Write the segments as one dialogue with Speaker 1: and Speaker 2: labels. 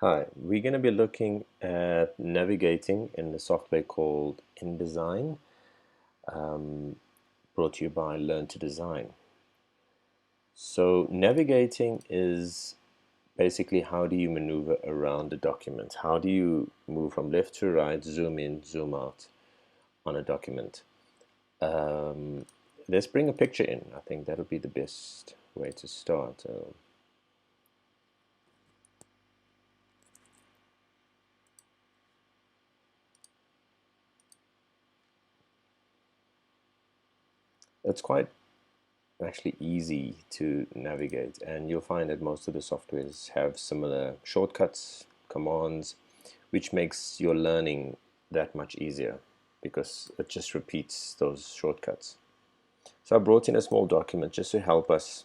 Speaker 1: Hi, we're going to be looking at navigating in the software called InDesign, brought to you by Learn to Design. So navigating is basically how do you maneuver around a document? How do you move from left to right, zoom in, zoom out on a document? Let's bring a picture in. I think that'll be the best way to start. It's quite actually easy to navigate, and you'll find that most of the softwares have similar shortcuts, commands, which makes your learning that much easier because it just repeats those shortcuts. So I brought in a small document just to help us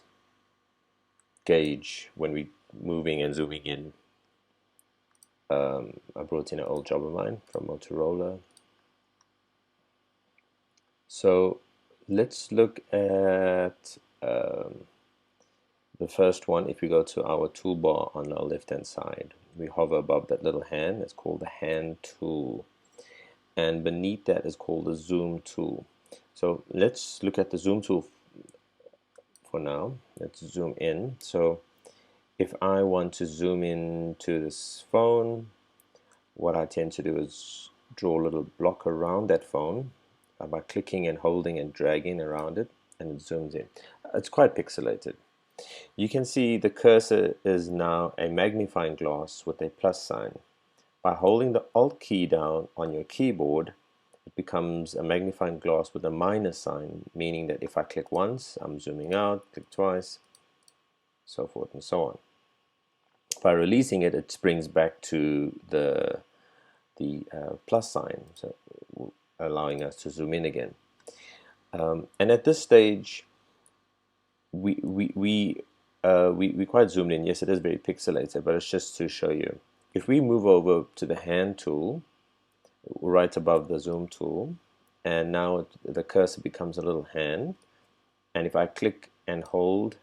Speaker 1: gauge when we're moving and zooming in. I brought in an old job of mine from Motorola. So let's look at the first one. If we go to our toolbar on our left hand side, we hover above that little hand. It's called the hand tool, and beneath that is called the zoom tool. So let's look at the zoom tool for now. Let's zoom in. So if I want to zoom in to this phone, what I tend to do is draw a little block around that phone by clicking and holding and dragging around it, and it zooms in. It's quite pixelated. You can see the cursor is now a magnifying glass with a plus sign. By holding the Alt key down on your keyboard, it becomes a magnifying glass with a minus sign, meaning that if I click once, I'm zooming out, click twice, so forth and so on. By releasing it, it springs back to the plus sign, so allowing us to zoom in again. And at this stage, we quite zoomed in. Yes, it is very pixelated, but it's just to show you. If we move over to the hand tool, right above the zoom tool, and now the cursor becomes a little hand, and if I click and hold,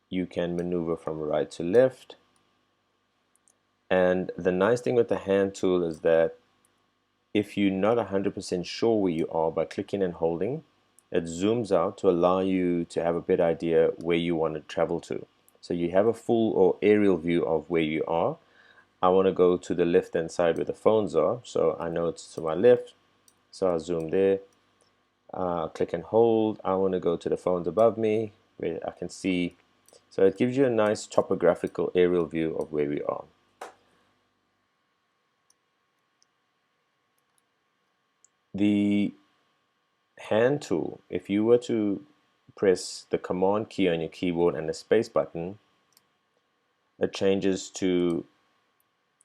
Speaker 1: you can maneuver from right to left. And the nice thing with the hand tool is that if you're not 100% sure where you are, by clicking and holding, it zooms out to allow you to have a better idea where you want to travel to. So you have a full or aerial view of where you are. I want to go to the left hand side where the phones are, so I know it's to my left, so I'll zoom there. Click and hold. I want to go to the phones above me where I can see. So it gives you a nice topographical aerial view of where we are. The hand tool, if you were to press the command key on your keyboard and the space button, it changes to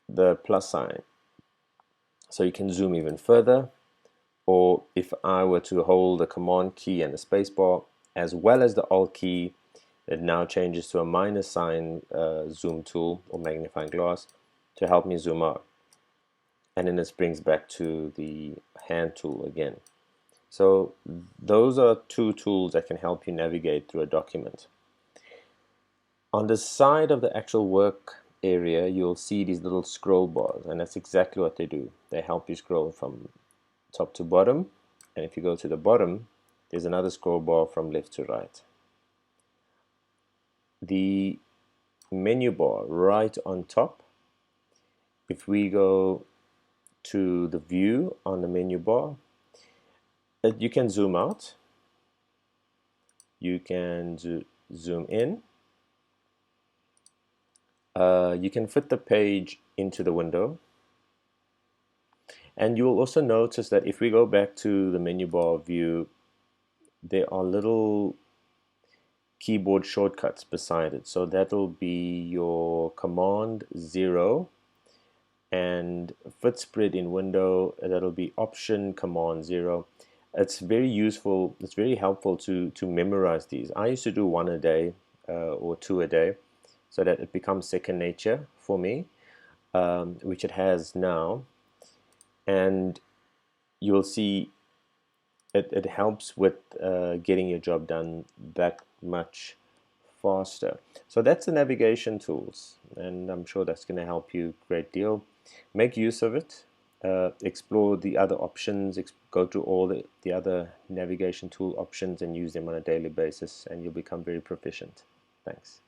Speaker 1: the plus sign. So you can zoom even further, or if I were to hold the command key and the space bar as well as the alt key, it now changes to a minus sign zoom tool or magnifying glass to help me zoom out. And then it brings back to the hand tool again. So those are two tools that can help you navigate through a document. On the side of the actual work area, you'll see these little scroll bars, and that's exactly what they do. They help you scroll from top to bottom, and if you go to the bottom, there's another scroll bar from left to right. The menu bar right on top, if we go to the view on the menu bar, you can zoom out, you can zoom in, you can fit the page into the window, and you will also notice that if we go back to the menu bar view, there are little keyboard shortcuts beside it. So that'll be your command 0, and fit spread in window, that'll be option command 0. It's very useful, it's very helpful to memorize these. I used to do one a day or two a day, so that it becomes second nature for me, which it has now. And you'll see it helps with getting your job done that much faster. So that's the navigation tools, and I'm sure that's going to help you a great deal. Make use of it. Explore the other options, go through all the other navigation tool options and use them on a daily basis, and you'll become very proficient. Thanks.